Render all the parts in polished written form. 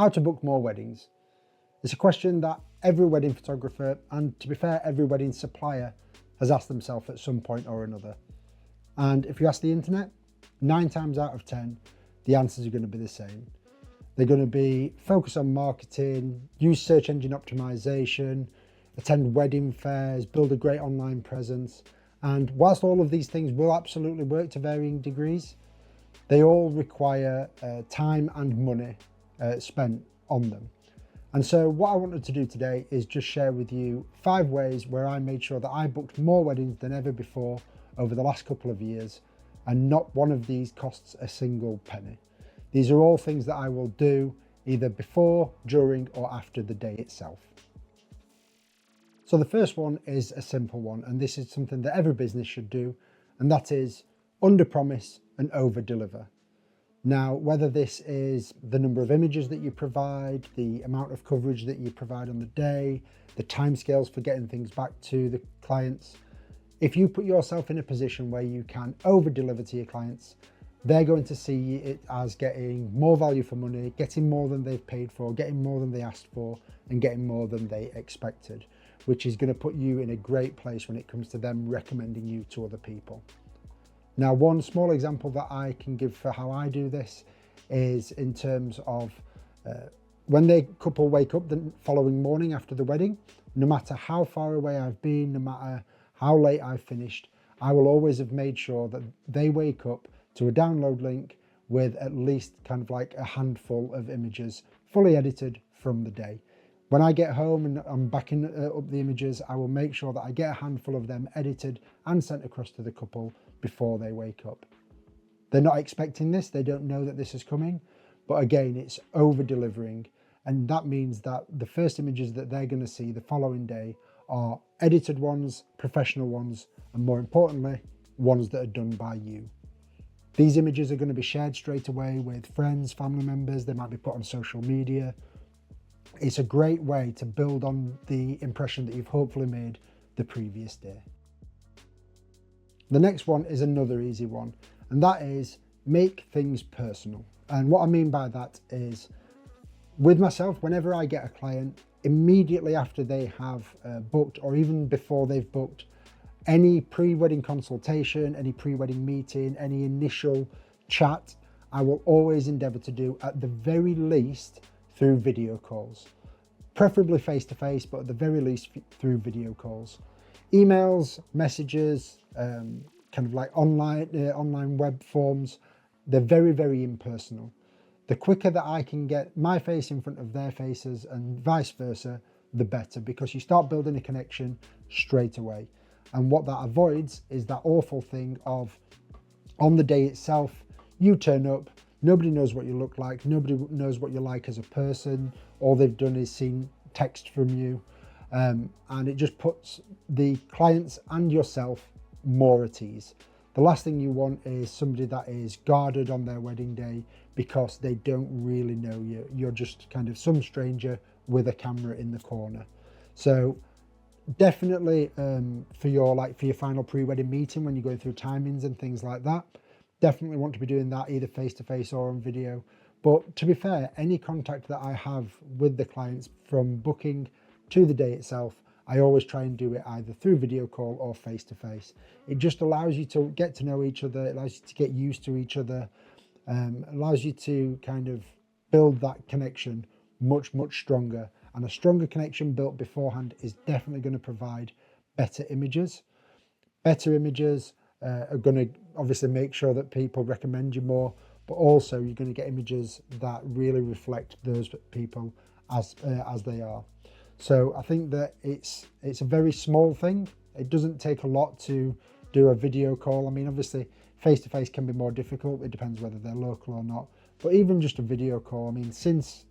how to book more weddings. It's a question that every wedding photographer, and to be fair, every wedding supplier has asked themselves at some point or another. And if you ask the internet, 9 times out of 10, the answers are going to be the same. They're going to be focus on marketing, use search engine optimization, attend wedding fairs, build a great online presence. And whilst all of these things will absolutely work to varying degrees, they all require time and money spent on them. And so what I wanted to do today is just share with you 5 ways where I made sure that I booked more weddings than ever before over the last couple of years, and not one of these costs a single penny. These are all things that I will do either before, during, or after the day itself. So the first one is a simple one, and this is something that every business should do, and that is under-promise and over-deliver. Now, whether this is the number of images that you provide, the amount of coverage that you provide on the day, the timescales for getting things back to the clients, if you put yourself in a position where you can over-deliver to your clients, they're going to see it as getting more value for money, getting more than they've paid for, getting more than they asked for, and getting more than they expected, which is going to put you in a great place when it comes to them recommending you to other people. Now, one small example that I can give for how I do this is in terms of when the couple wake up the following morning after the wedding, no matter how far away I've been, no matter how late I've finished, I will always have made sure that they wake up to a download link with at least kind of like a handful of images fully edited from the day. When I get home and I'm backing up the images, I will make sure that I get a handful of them edited and sent across to the couple before they wake up. They're not expecting this, they don't know that this is coming, but again, it's over delivering. And that means that the first images that they're going to see the following day are edited ones, professional ones, and more importantly, ones that are done by you. These images are going to be shared straight away with friends, family members, they might be put on social media. It's a great way to build on the impression that you've hopefully made the previous day. The next one is another easy one, and that is make things personal. And what I mean by that is, with myself, whenever I get a client, immediately after they have booked, or even before they've booked, any pre-wedding consultation, any pre-wedding meeting, any initial chat, I will always endeavour to do at the very least through video calls, preferably face-to-face, but at the very least through video calls. Emails, messages, kind of like online web forms, they're very, very impersonal. The quicker that I can get my face in front of their faces and vice versa, the better, because you start building a connection straight away. And what that avoids is that awful thing of, on the day itself, you turn up, nobody knows what you look like, nobody knows what you're like as a person, all they've done is seen text from you, and it just puts the clients and yourself more at ease. The last thing you want is somebody that is guarded on their wedding day because they don't really know you. You're just kind of some stranger with a camera in the corner. So definitely for your final pre-wedding meeting, when you're going through timings and things like that, definitely want to be doing that either face-to-face or on video. But to be fair, any contact that I have with the clients from booking to the day itself, I always try and do it either through video call or face-to-face. It just allows you to get to know each other, it allows you to get used to each other, allows you to kind of build that connection much, much stronger. And a stronger connection built beforehand is definitely going to provide better images. Better images are going to obviously make sure that people recommend you more, but also you're going to get images that really reflect those people as they are. So I think that it's a very small thing. It doesn't take a lot to do a video call. I mean, obviously face-to-face can be more difficult. It depends whether they're local or not. But even just a video call, I mean, since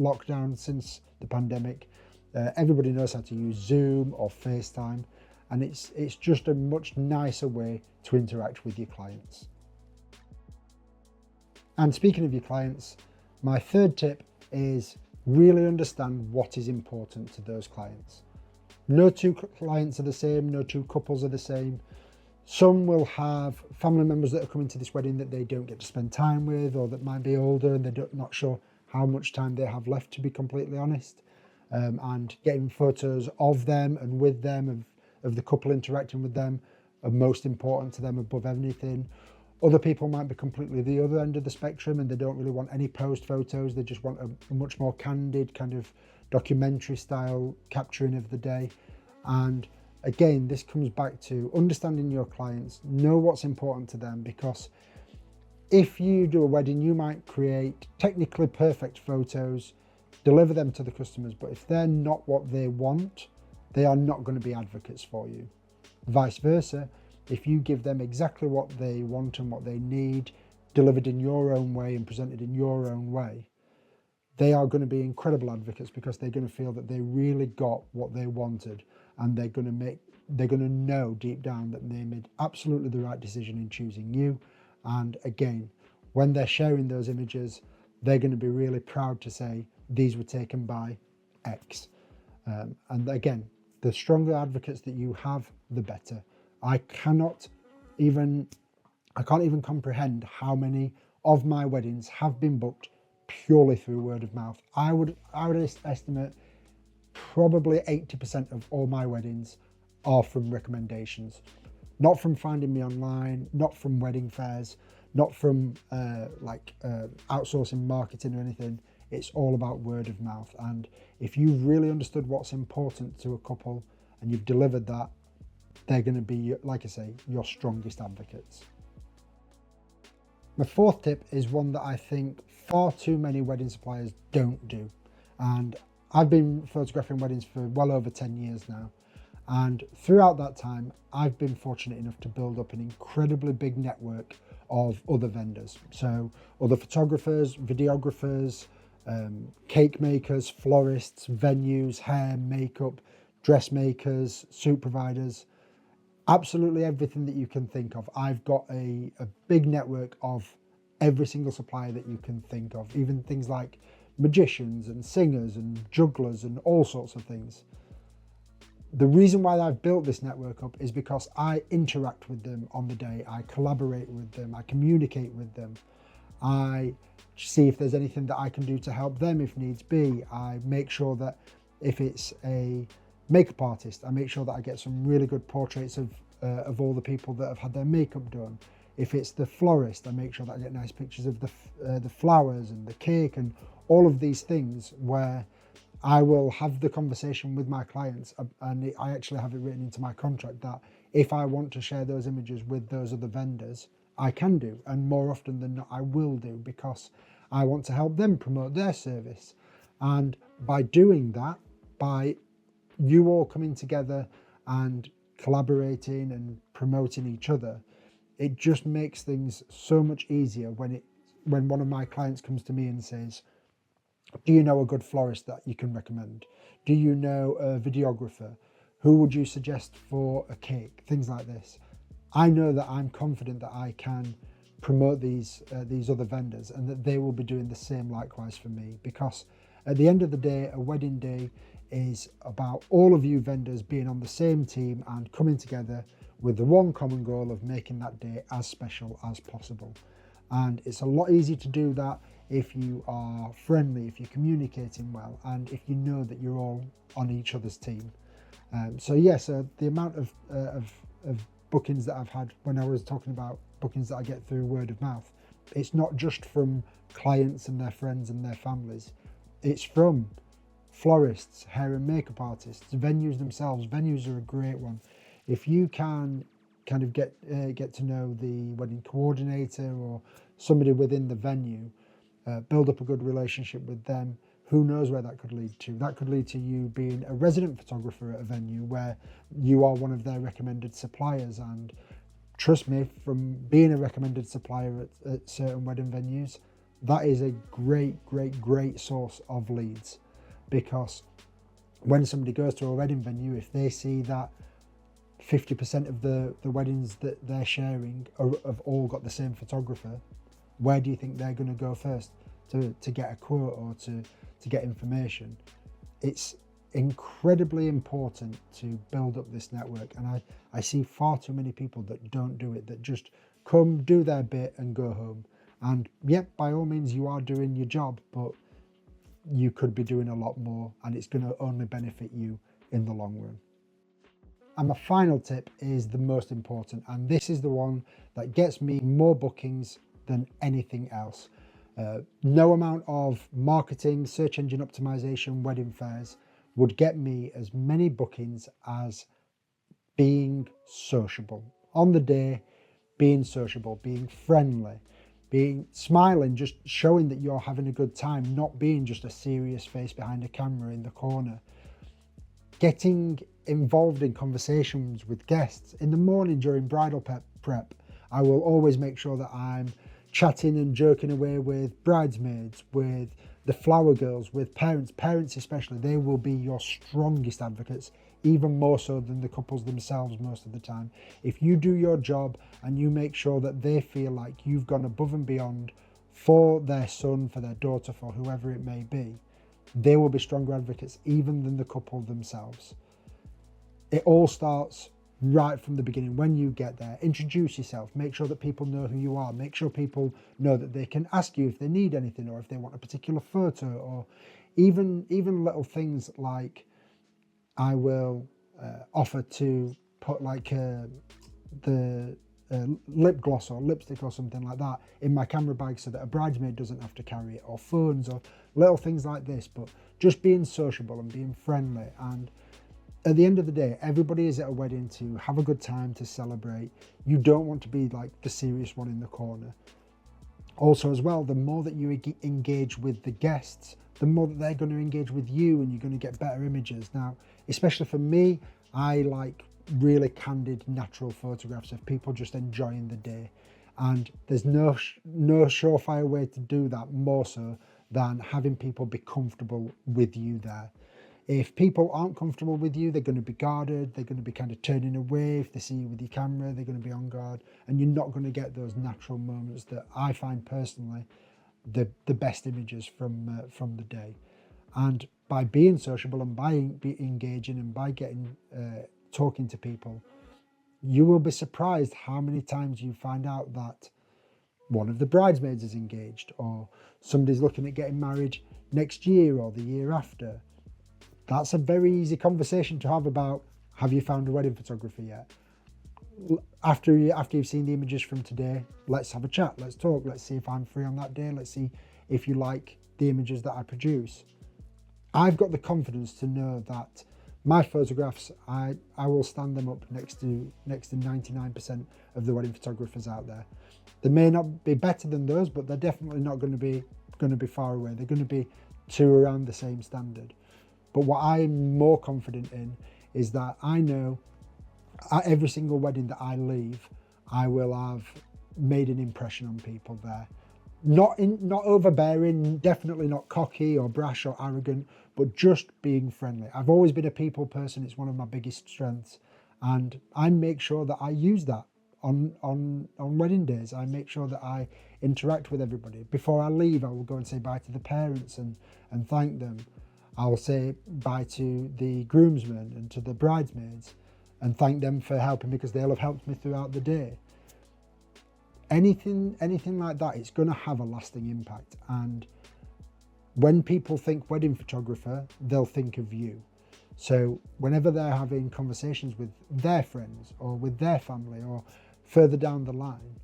lockdown, since the pandemic, everybody knows how to use Zoom or FaceTime, and it's just a much nicer way to interact with your clients. And speaking of your clients, my third tip is really understand what is important to those clients. No two clients are the same, no two couples are the same. Some will have family members that are coming to this wedding that they don't get to spend time with, or that might be older and they're not sure how much time they have left, to be completely honest, and getting photos of them and with them, of the couple interacting with them, are most important to them above anything. Other people might be completely the other end of the spectrum and they don't really want any post photos. They just want a much more candid kind of documentary style capturing of the day. And again, this comes back to understanding your clients, know what's important to them, because if you do a wedding, you might create technically perfect photos, deliver them to the customers, but if they're not what they want, they are not going to be advocates for you. Vice versa, if you give them exactly what they want and what they need, delivered in your own way and presented in your own way, they are going to be incredible advocates, because they're going to feel that they really got what they wanted, and they're going to know deep down that they made absolutely the right decision in choosing you. And again, when they're sharing those images, they're going to be really proud to say these were taken by X. And again, the stronger advocates that you have, the better. I can't even comprehend how many of my weddings have been booked purely through word of mouth. I would estimate probably 80% of all my weddings are from recommendations, not from finding me online, not from wedding fairs, not from outsourcing marketing or anything. It's all about word of mouth. And if you've really understood what's important to a couple and you've delivered that, they're going to be, like I say, your strongest advocates. My fourth tip is one that I think far too many wedding suppliers don't do. And I've been photographing weddings for well over 10 years now. And throughout that time, I've been fortunate enough to build up an incredibly big network of other vendors. So other photographers, videographers, cake makers, florists, venues, hair, makeup, dressmakers, suit providers, absolutely everything that you can think of. I've got a big network of every single supplier that you can think of, even things like magicians and singers and jugglers and all sorts of things. The reason why I've built this network up is because I interact with them on the day, I collaborate with them, I communicate with them, I see if there's anything that I can do to help them if needs be. I make sure that if it's a makeup artist, I make sure that I get some really good portraits of all the people that have had their makeup done. If it's the florist, I make sure that I get nice pictures of the flowers and the cake and all of these things, where I will have the conversation with my clients, and I actually have it written into my contract that if I want to share those images with those other vendors, I can do, and more often than not I will do, because I want to help them promote their service. And by doing that, by you all coming together and collaborating and promoting each other, it just makes things so much easier when one of my clients comes to me and says, do you know a good florist that you can recommend? Do you know a videographer? Who would you suggest for a cake? Things like this. I know that I'm confident that I can promote these other vendors, and that they will be doing the same likewise for me, because at the end of the day, a wedding day is about all of you vendors being on the same team and coming together with the one common goal of making that day as special as possible. And it's a lot easier to do that if you are friendly, if you're communicating well, and if you know that you're all on each other's team. So the amount of bookings that I've had, when I was talking about bookings that I get through word of mouth, it's not just from clients and their friends and their families, it's from florists, hair and makeup artists, venues themselves. Venues are a great one. If you can kind of get to know the wedding coordinator or somebody within the venue, build up a good relationship with them, who knows where that could lead to. That could lead to you being a resident photographer at a venue where you are one of their recommended suppliers. And trust me, from being a recommended supplier at certain wedding venues, that is a great source of leads. Because when somebody goes to a wedding venue, if they see that 50% of the weddings that they're sharing have all got the same photographer, where do you think they're going to go first to get a quote or to get information? It's incredibly important to build up this network, and I see far too many people that don't do it, that just come, do their bit and go home. And yeah, by all means you are doing your job, but you could be doing a lot more, and it's going to only benefit you in the long run. And my final tip is the most important, and this is the one that gets me more bookings than anything else. No amount of marketing, search engine optimization, wedding fairs would get me as many bookings as being sociable. On the day, being sociable, being friendly, being smiling, just showing that you're having a good time, not being just a serious face behind a camera in the corner. Getting involved in conversations with guests. In the morning during bridal prep, I will always make sure that I'm chatting and joking away with bridesmaids, with the flower girls, with parents especially. They will be your strongest advocates, even more so than the couples themselves most of the time. If you do your job and you make sure that they feel like you've gone above and beyond for their son, for their daughter, for whoever it may be, they will be stronger advocates even than the couple themselves. It all starts right from the beginning. When you get there, introduce yourself, make sure that people know who you are, make sure people know that they can ask you if they need anything, or if they want a particular photo, or even little things like I will offer to put like the lip gloss or lipstick or something like that in my camera bag so that a bridesmaid doesn't have to carry it, or phones, or little things like this. But just being sociable and being friendly, and at the end of the day, everybody is at a wedding to have a good time, to celebrate. You don't want to be like the serious one in the corner. Also as well, the more that you engage with the guests, the more that they're going to engage with you, and you're going to get better images. Now, especially for me, I like really candid, natural photographs of people just enjoying the day. And there's no surefire way to do that more so than having people be comfortable with you there. If people aren't comfortable with you, they're going to be guarded, they're going to be kind of turning away. If they see you with your camera, they're going to be on guard, and you're not going to get those natural moments that I find personally the best images from the day. And by being sociable and by engaging and by getting talking to people, you will be surprised how many times you find out that one of the bridesmaids is engaged, or somebody's looking at getting married next year or the year after. That's a very easy conversation to have about, have you found a wedding photographer yet? After you've seen the images from today, let's have a chat, let's talk, let's see if I'm free on that day, let's see if you like the images that I produce. I've got the confidence to know that my photographs, I will stand them up next to 99% of the wedding photographers out there. They may not be better than those, but they're definitely not going to be far away. They're going to be to around the same standard. But what I'm more confident in is that I know at every single wedding that I leave, I will have made an impression on people there. Not overbearing, definitely not cocky or brash or arrogant, but just being friendly. I've always been a people person. It's one of my biggest strengths, and I make sure that I use that on wedding days. I make sure that I interact with everybody. Before I leave, I will go and say bye to the parents and thank them. I'll say bye to the groomsmen and to the bridesmaids and thank them for helping, because they'll have helped me throughout the day. Anything like that, it's going to have a lasting impact. And when people think wedding photographer, they'll think of you. So whenever they're having conversations with their friends or with their family or further down the line,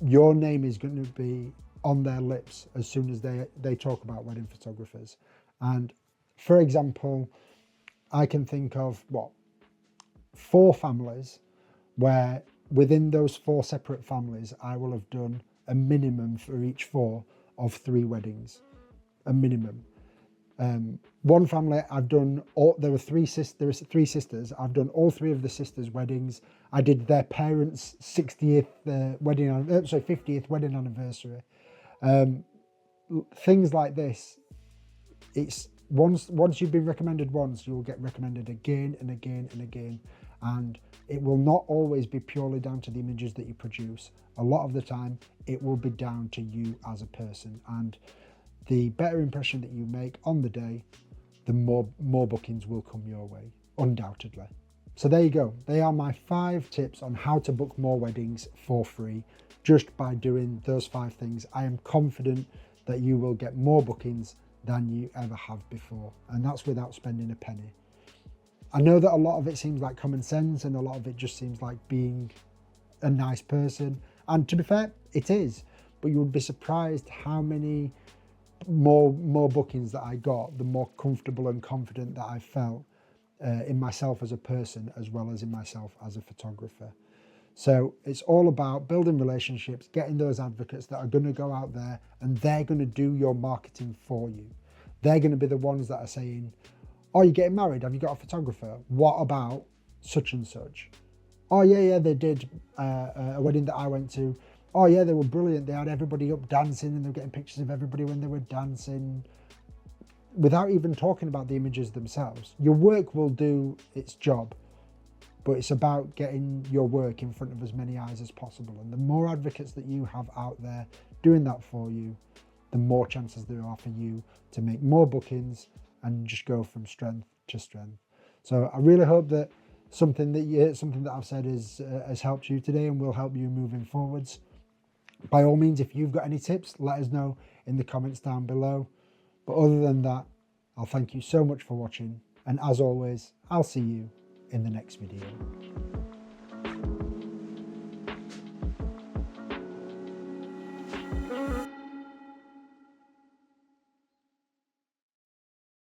your name is going to be on their lips as soon as they talk about wedding photographers. And for example, I can think of 4 families where within those 4 separate families, I will have done a minimum for each 4 of 3 weddings, a minimum. One family I've done there were 3 sisters. I've done all 3 of the sisters' weddings. I did their parents' 50th wedding anniversary. Things like this. It's once you've been recommended once, you will get recommended again and again and again. And it will not always be purely down to the images that you produce. A lot of the time, it will be down to you as a person. And the better impression that you make on the day, the more bookings will come your way, undoubtedly. So there you go. They are my 5 tips on how to book more weddings for free, just by doing those 5 things. I am confident that you will get more bookings than you ever have before. And that's without spending a penny. I know that a lot of it seems like common sense and a lot of it just seems like being a nice person. And to be fair, it is. But you would be surprised how many more bookings that I got, the more comfortable and confident that I felt in myself as a person, as well as in myself as a photographer. So it's all about building relationships, getting those advocates that are going to go out there and they're going to do your marketing for you. They're going to be the ones that are saying, oh, you're getting married, have you got a photographer? What about such and such? Oh yeah, they did a wedding that I went to. Oh yeah, they were brilliant. They had everybody up dancing and they were getting pictures of everybody when they were dancing, without even talking about the images themselves. Your work will do its job, but it's about getting your work in front of as many eyes as possible. And the more advocates that you have out there doing that for you, the more chances there are for you to make more bookings and just go from strength to strength. So I really hope that something that I've said has helped you today and will help you moving forwards. By all means, if you've got any tips, let us know in the comments down below. But other than that, I'll thank you so much for watching. And as always, I'll see you in the next video.